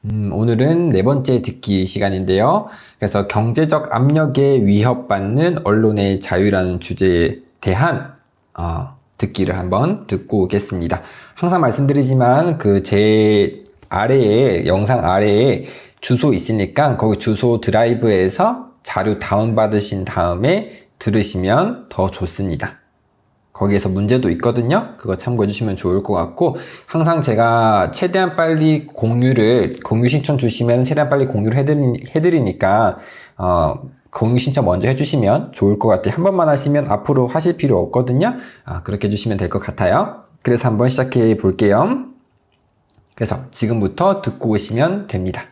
오늘은 네 번째 듣기 시간인데요. 그래서 경제적 압력에 위협받는 언론의 자유라는 주제에 대한 듣기를 한번 듣고 오겠습니다. 항상 말씀드리지만 제 아래에 영상 아래에 주소 있으니까 거기 주소 드라이브에서 자료 다운받으신 다음에 들으시면 더 좋습니다. 거기에서 문제도 있거든요. 그거 참고해 주시면 좋을 것 같고, 항상 제가 최대한 빨리 공유 신청 주시면 최대한 빨리 공유를 해드리니까, 공유 신청 먼저 해주시면 좋을 것 같아요. 한 번만 하시면 앞으로 하실 필요 없거든요. 그렇게 해주시면 될 것 같아요. 그래서 한번 시작해 볼게요. 그래서 지금부터 듣고 오시면 됩니다.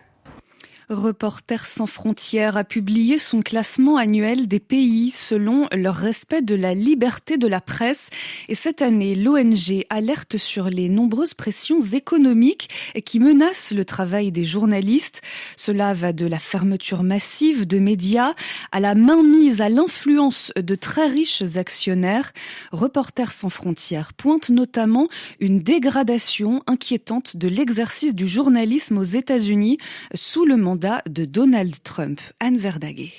Reporters sans frontières a publié son classement annuel des pays selon leur respect de la liberté de la presse. Et cette année, l'ONG alerte sur les nombreuses pressions économiques qui menacent le travail des journalistes. Cela va de la fermeture massive de médias à la mainmise à l'influence de très riches actionnaires. Reporters sans frontières pointe notamment une dégradation inquiétante de l'exercice du journalisme aux États-Unis sous le mandat de Donald Trump. Anne Verdaguet.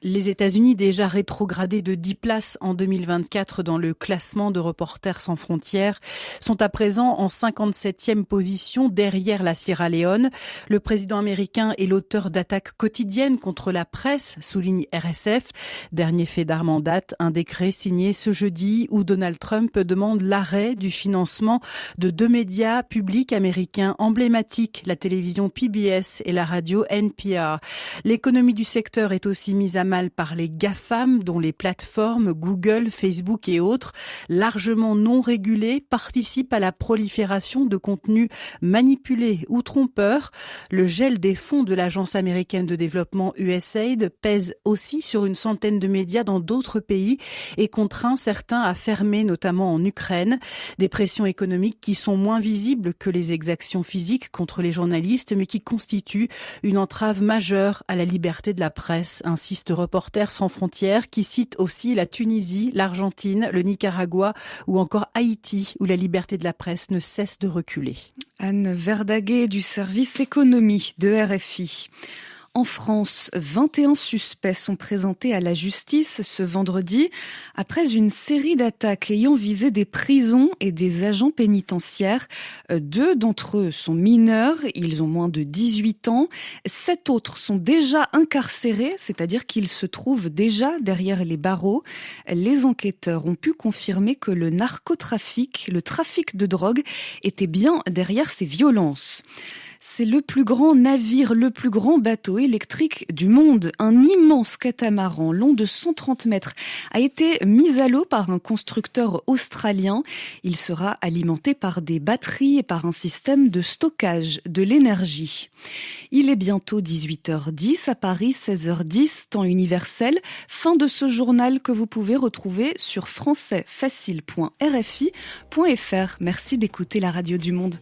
Les États-Unis, déjà rétrogradés de 10 places en 2024 dans le classement de Reporters sans frontières, sont à présent en 57e position derrière la Sierra Leone. Le président américain est l'auteur d'attaques quotidiennes contre la presse, souligne RSF. Dernier fait d'armes en date, un décret signé ce jeudi où Donald Trump demande l'arrêt du financement de deux médias publics américains emblématiques, la télévision PBS et la radio NPR. L'économie du secteur est aussi mise à mal par les GAFAM, dont les plateformes Google, Facebook et autres, largement non régulées, participent à la prolifération de contenus manipulés ou trompeurs. Le gel des fonds de l'Agence américaine de développement USAID pèse aussi sur une centaine de médias dans d'autres pays et contraint certains à fermer, notamment en Ukraine. Des pressions économiques qui sont moins visibles que les exactions physiques contre les journalistes, mais qui constituent une entrave majeure à la liberté de la presse, insiste Reporters sans frontières, qui cite aussi la Tunisie, l'Argentine, le Nicaragua ou encore Haïti, où la liberté de la presse ne cesse de reculer. Anne Verdaguet du service économie de RFI. En France, 21 suspects sont présentés à la justice ce vendredi après une série d'attaques ayant visé des prisons et des agents pénitentiaires. 2 d'entre eux sont mineurs, ils ont moins de 18 ans. 7 autres sont déjà incarcérés, c'est-à-dire qu'ils se trouvent déjà derrière les barreaux. Les enquêteurs ont pu confirmer que le narcotrafic, le trafic de drogue, était bien derrière ces violences. C'est le plus grand navire, le plus grand bateau électrique du monde. Un immense catamaran long de 130 mètres a été mis à l'eau par un constructeur australien. Il sera alimenté par des batteries et par un système de stockage de l'énergie. Il est bientôt 18h10 à Paris, 16h10, temps universel. Fin de ce journal que vous pouvez retrouver sur françaisfacile.rfi.fr. Merci d'écouter la radio du monde.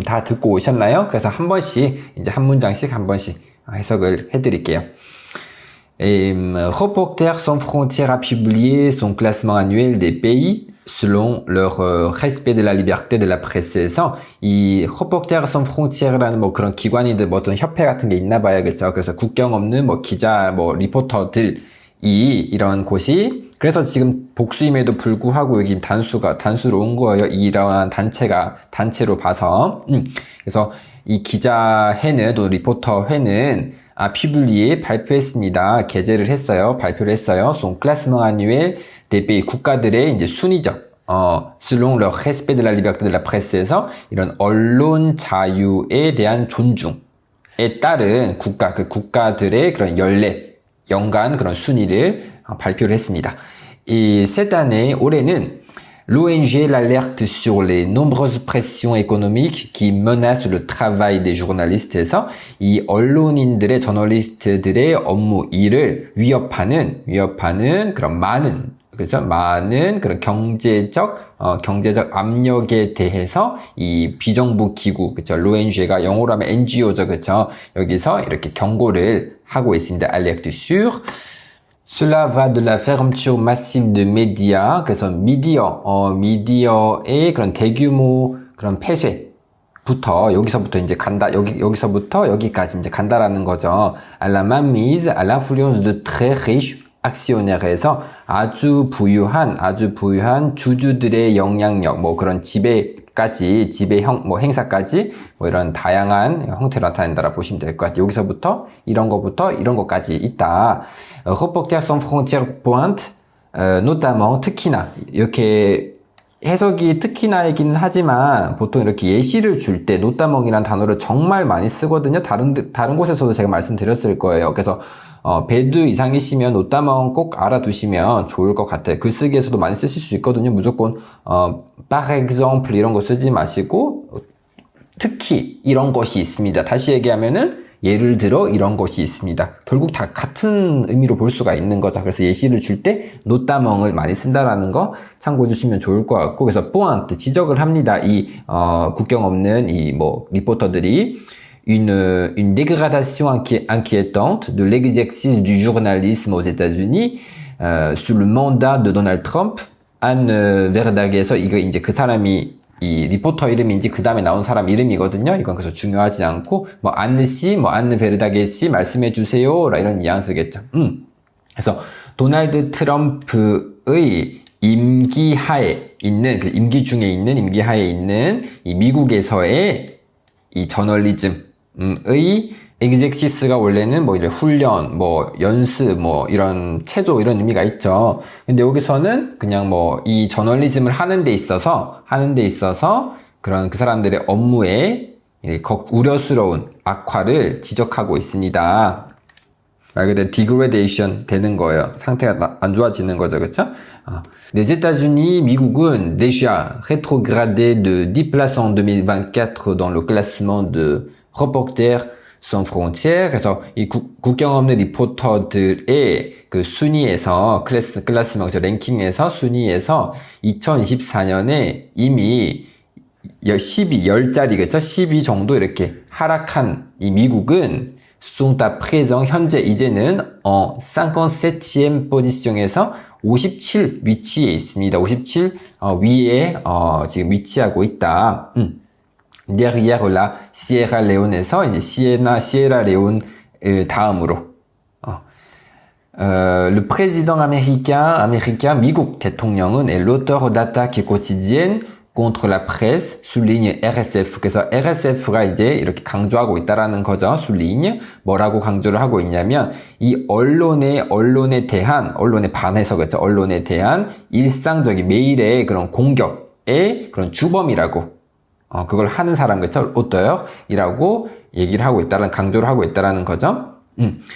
다 듣고 오셨나요? 그래서 한 번씩, 이제 한 문장씩 한 번씩 해석을 해드릴게요. Reporters sans frontières a publié son classement annuel des pays selon leur respect de la liberté de la presse에서 이 Reporters sans frontiers라는 뭐 그런 기관이든 뭐 어떤 협회 같은 게 있나 봐요. 그렇죠? 그래서 국경 없는 뭐 기자, 뭐 리포터들이 이런 곳이 그래서 지금 복수임에도 불구하고 여기 단수로 온 거예요. 이러한 단체로 봐서. 그래서 이 기자회는, 또 리포터회는, 퓨블리에 발표를 했어요. son classement annuel des pays, 국가들의 이제 순위적, selon le respect de la liberté de la presse에서 이런 언론 자유에 대한 존중에 따른 국가들의 그런 연간 그런 순위를 발표를 했습니다. Et cette année, 올해는 l'ONG l'alerte sur les nombreuses pressions économiques qui menacent le travail des journalistes.에서 이 언론인들의 저널리스트들의 업무 일을 위협하는 그런 많은 그런 경제적 압력에 대해서 이 비정부 기구, 그쵸? l'ONG가 영어로 하면 NGO죠, 그쵸? 여기서 이렇게 경고를 하고 있습니다. alerte sur Cela va de la fermeture massive de médias, 그래서 미디어의 그런 대규모 그런 폐쇄부터 여기서부터 이제 간다, 여기서부터 여기까지 이제 간다라는 거죠. À la mainmise, à l'influence de très riches actionnaires.에서 아주 부유한 주주들의 영향력, 뭐 그런 지배형, 뭐 행사까지, 뭐 이런 다양한 형태로 나타낸다라 보시면 될 것 같아요. 여기서부터, 이런 것까지 있다. Reporters sans frontières pointe, notamment, 특히나, 이렇게 해석이 특히나이긴 하지만 보통 이렇게 예시를 줄 때 노따멍이라는 단어를 정말 많이 쓰거든요. 다른 곳에서도 제가 말씀드렸을 거예요. 그래서 배드 이상이시면 노따멍 꼭 알아두시면 좋을 것 같아요. 글쓰기에서도 많이 쓰실 수 있거든요. 무조건 par exemple 이런 거 쓰지 마시고 특히 이런 것이 있습니다. 다시 얘기하면은 예를 들어 이런 것이 있습니다. 결국 다 같은 의미로 볼 수가 있는 거죠. 그래서 예시를 줄 때 노따멍을 많이 쓴다라는 거 참고해 주시면 좋을 것 같고, 그래서 pointe 지적을 합니다. 이 국경 없는 이 뭐 리포터들이 une dégradation inquiétante de l'exercice du journalisme aux États-Unis sous le mandat de Donald Trump. Anne Verdag에서 이거 이제 그 사람이 이 리포터 이름인지 그 다음에 나온 사람 이름이거든요. 이건 그래서 중요하지 않고 뭐 안느 씨, 뭐 안느 베르다게 씨 말씀해 주세요. 이런 뉘앙스겠죠. 그래서 도널드 트럼프의 임기하에 있는 그 임기하에 있는 이 미국에서의 이 저널리즘의 엑젝시스가 원래는 뭐 이제 훈련, 뭐 연습, 뭐 이런 체조 이런 의미가 있죠. 근데 여기서는 그냥 뭐 이 저널리즘을 하는 데 있어서 그런 그 사람들의 업무에 우려스러운 악화를 지적하고 있습니다. 말 그대로 degradation 되는 거예요. 상태가 안 좋아지는 거죠, 그렇죠? Les États-Unis, 미국은 déjà rétrogradé de 10 places en 2024 dans le classement de Reporters sans frontières. 그래서 이 국경 없는 리포터들의 그 순위에서 클래스명 랭킹에서 순위에서 2024년에 이미 10자리겠죠? 12 정도 이렇게 하락한 이 미국은 sont à présent 현재 이제는 57e 포지션에서 57 위치에 있습니다. 57 위에 지금 위치하고 있다. derrière la Sierra Leone에서 이제 Sierra Leone 다음으로 le président américain 미국 대통령은 est l'auteur d'attaques quotidiennes contre la presse, souligne RSF. 그래서 RSF가 이제 이렇게 강조하고 있다라는 거죠. souligne 뭐라고 강조를 하고 있냐면 이 언론에 반해서 그렇죠. 언론에 대한 일상적인 매일의 그런 공격의 그런 주범이라고 그걸 하는 사람, 그쵸? auteur이라고 얘기를 하고 강조를 하고 있다라는 거죠.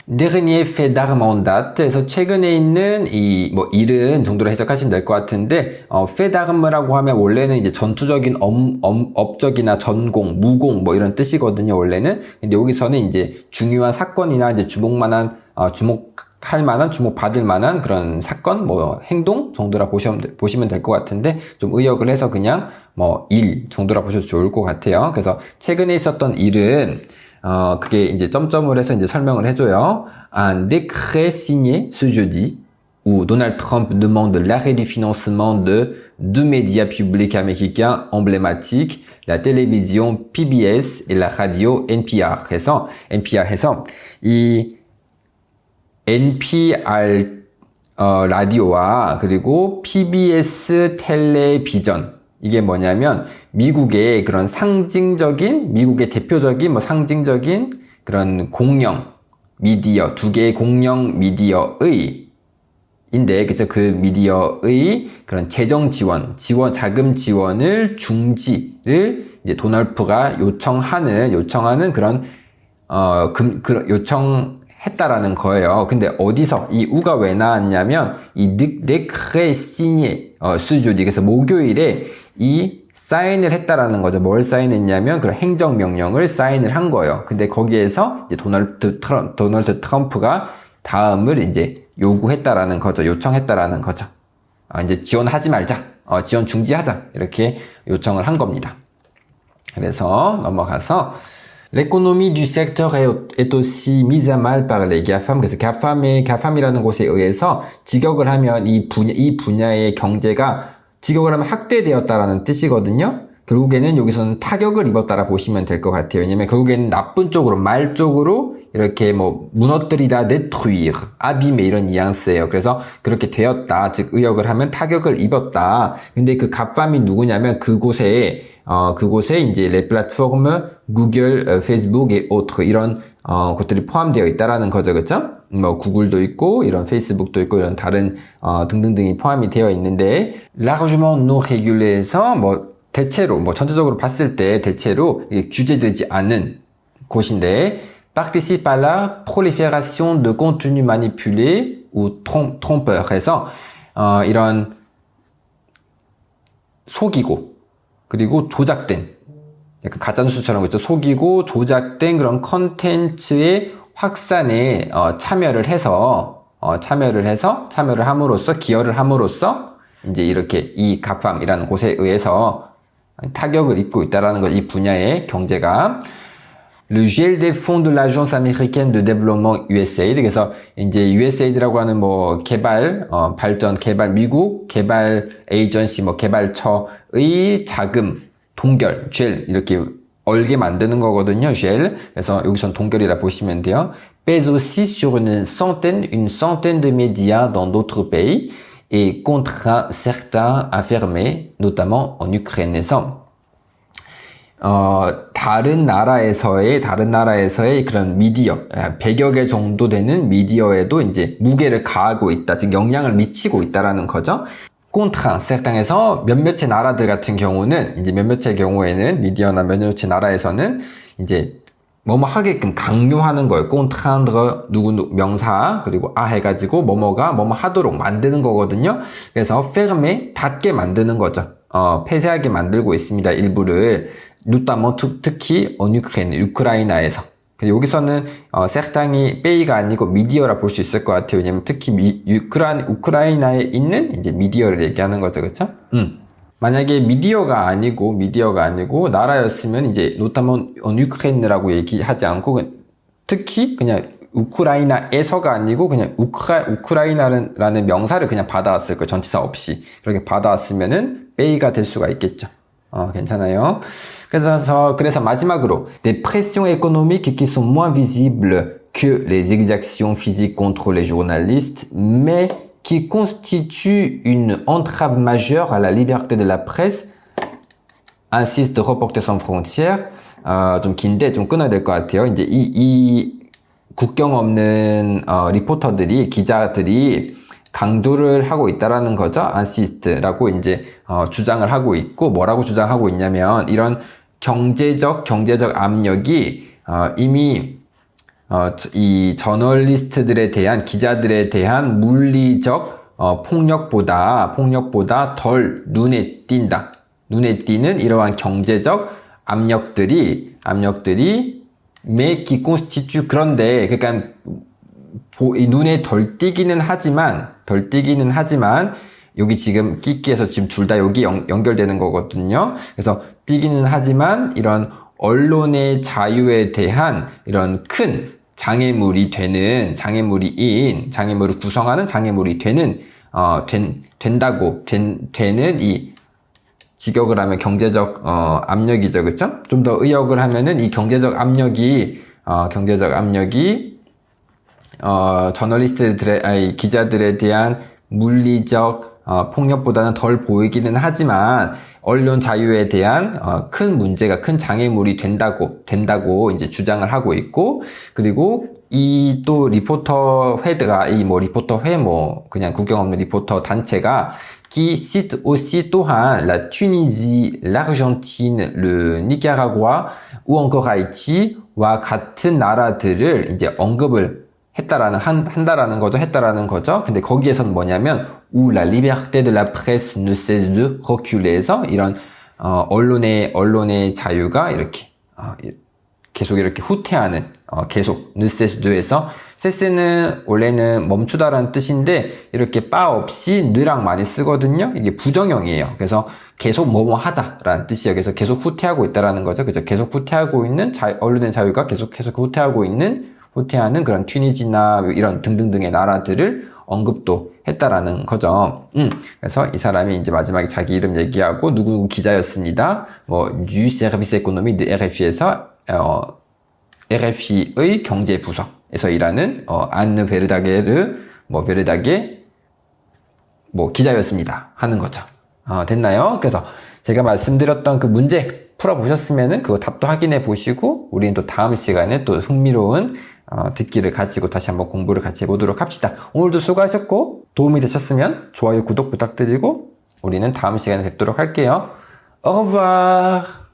dernier fait d'armes en date에서 최근에 있는 일은 정도로 해석하시면 될 것 같은데, fait d'armes라고 하면 원래는 이제 전투적인 업적이나 전공, 무공, 뭐 이런 뜻이거든요, 원래는. 근데 여기서는 이제 중요한 사건이나 이제 주목할 만한, 주목받을 만한 그런 사건, 뭐 행동 정도라 보시면 될 것 같은데, 좀 의역을 해서 그냥 일 정도라 보셔도 좋을 것 같아요. 그래서 최근에 있었던 일은 그게 이제 점점을 해서 이제 설명을 해줘요. Un décret signé ce jeudi où Donald Trump demande l'arrêt du financement de deux médias publics américains emblématiques, la télévision PBS et la radio NPR. 해서 이 NPR 라디오와 그리고 PBS 텔레비전, 이게 뭐냐면 미국의 그런 미국의 대표적인 상징적인 그런 공영 미디어, 두 개의 공영 미디어의 인데, 그 미디어의 그런 재정 자금 지원을 중지를 이제 도널프가 요청하는 그런 요청했다라는 거예요. 근데 어디서 이 우가 왜 나왔냐면 이 décret signé ce jeudi, 그래서 목요일에 이 사인을 했다라는 거죠. 뭘 사인했냐면 그런 행정명령을 사인을 한 거예요. 근데 거기에서 이제 도널드 트럼프가 다음을 이제 요구했다라는 거죠. 요청했다라는 거죠. 이제 지원하지 말자. 지원 중지하자. 이렇게 요청을 한 겁니다. 그래서 넘어가서 L'économie du secteur est aussi mise à mal par les GAFAM. 그래서 GAFAM이라는 곳에 의해서 직역을 하면 이 분야의 경제가 직역을 하면 확대되었다라는 뜻이거든요. 결국에는 여기서는 타격을 입었다라 보시면 될 것 같아요. 왜냐면 결국에는 나쁜 쪽으로, 말 쪽으로 이렇게 뭐 무너뜨리다, détruire, abîmer 이런 뉘앙스예요. 그래서 그렇게 되었다. 즉 의역을 하면 타격을 입었다. 근데 그 GAFAM이 누구냐면 그곳에 이제 les plateformes Google, Facebook et autres 이런 것들이 포함되어 있다라는 거죠. 그렇죠? 뭐 구글도 있고 이런 페이스북도 있고 이런 다른 등등등이 포함이 되어 있는데 largement non régulé에서 뭐 대체로 뭐 전체적으로 봤을 때 대체로 규제되지 않은 곳인데 participe à la prolifération de contenus manipulés ou trompeurs 해서 이런 속이고 그리고 조작된 약간 가짜뉴스처럼 그렇죠. 속이고 조작된 그런 컨텐츠의 확산에 참여를 함으로써 기여를 함으로써 이제 이렇게 이 GAFAM이라는 곳에 의해서 타격을 입고 있다라는 것, 이 분야의 경제가. Le gel des fonds de l'Agence américaine de développement USAID. 그래서 이제 USAID라고 하는 뭐 개발 미국 개발 에이전시 뭐 개발처의 자금 동결, 젤 이렇게 얼게 만드는 거거든요. 젤. 그래서 여기선 동결이라 보시면 돼요. pèse aussi sur une centaine de médias dans d'autres pays et contraint certains à fermer, notamment en Ukraine에서 다른 나라에서의 그런 미디어, 100여 개 정도 되는 미디어에도 이제 무게를 가하고 있다. 즉 영향을 미치고 있다라는 거죠. contraint certains에서 몇몇의 나라들 같은 경우는 이제 몇몇의 경우에는 미디어나 몇몇의 나라에서는 이제 뭐뭐 하게끔 강요하는 거예요. contraindre 누구 명사 그리고 해가지고 뭐뭐가 뭐뭐 하도록 만드는 거거든요. 그래서 fermer 닫게 만드는 거죠. 폐쇄하게 만들고 있습니다. 일부를 notamment 특히 우크라이나에서. 여기서는 certain이 빼이가 아니고 미디어라 볼 수 있을 것 같아요. 왜냐면 특히 우크라이나에 있는 이제 미디어를 얘기하는 거죠, 그렇죠? 만약에 미디어가 아니고 나라였으면 이제 notamment 우크라이나라고 얘기하지 않고 특히 그냥 우크라이나에서가 아니고 그냥 우크라이나라는 명사를 그냥 받아왔을 거예요. 전치사 없이. 그렇게 받아왔으면은 빼이가 될 수가 있겠죠. 괜찮아요. 그래서 마지막으로 des pressions économiques qui sont moins visibles que les exactions physiques contre les journalistes, mais qui constituent une entrave majeure à la liberté de la presse, insiste Reporters sans frontières. 좀 긴데 좀 끊어야 될 것 같아요. 이제 이 국경 없는 기자들이 강조를 하고 있다라는 거죠. insiste라고 이제 주장을 하고 있고 뭐라고 주장하고 있냐면 이런 경제적 압력이 이미 이 저널리스트들에 대한 기자들에 대한 물리적 폭력보다 덜 눈에 띄는 이러한 경제적 압력들이 mais qui constitue 그런데 그러니까 눈에 덜 띄기는 하지만 여기 지금 끼끼에서 지금 둘 다 여기 연결되는 거거든요. 그래서 띄기는 하지만 이런 언론의 자유에 대한 이런 큰 장애물을 구성하는 장애물이 되는 이 직역을 하면 경제적 압력이죠, 그렇죠? 좀 더 의역을 하면은 이 경제적 압력이 기자들에 대한 물리적 폭력보다는 덜 보이기는 하지만 언론 자유에 대한 큰 문제가 큰 장애물이 된다고 이제 주장을 하고 있고 그리고 이 또 리포터 회가 그냥 국경 없는 리포터 단체가 qui cite aussi 또한 la Tunisie, l'Argentine, le Nicaragua ou encore Haïti와 같은 나라들을 이제 언급을 한다라는 거죠. 근데 거기에서는 뭐냐면 où la liberté de la presse ne cesse de reculer에서 이런 언론의 자유가 이렇게 계속 이렇게 후퇴하는 계속 ne cesse de에서 세스는 원래는 멈추다라는 뜻인데 이렇게 빠 없이 느랑 많이 쓰거든요. 이게 부정형이에요. 그래서 계속 뭐뭐 하다라는 뜻이에요. 그래서 계속 후퇴하고 있다라는 거죠. 그죠? 계속 후퇴하고 있는 언론의 자유가 계속 후퇴하고 있는 후퇴하는 그런 튀니지나 이런 등등등의 나라들을 언급도 했다라는 거죠. 그래서 이 사람이 이제 마지막에 자기 이름 얘기하고 누구 기자였습니다. du service économique de RFI에서 RFI의 경제 부서에서 일하는 안느 베르다게르 베르다게 기자였습니다 하는 거죠. 됐나요? 그래서 제가 말씀드렸던 그 문제 풀어보셨으면은 그거 답도 확인해 보시고 우리는 또 다음 시간에 또 흥미로운 듣기를 가지고 다시 한번 공부를 같이 해보도록 합시다. 오늘도 수고하셨고 도움이 되셨으면 좋아요, 구독 부탁드리고 우리는 다음 시간에 뵙도록 할게요. Au revoir.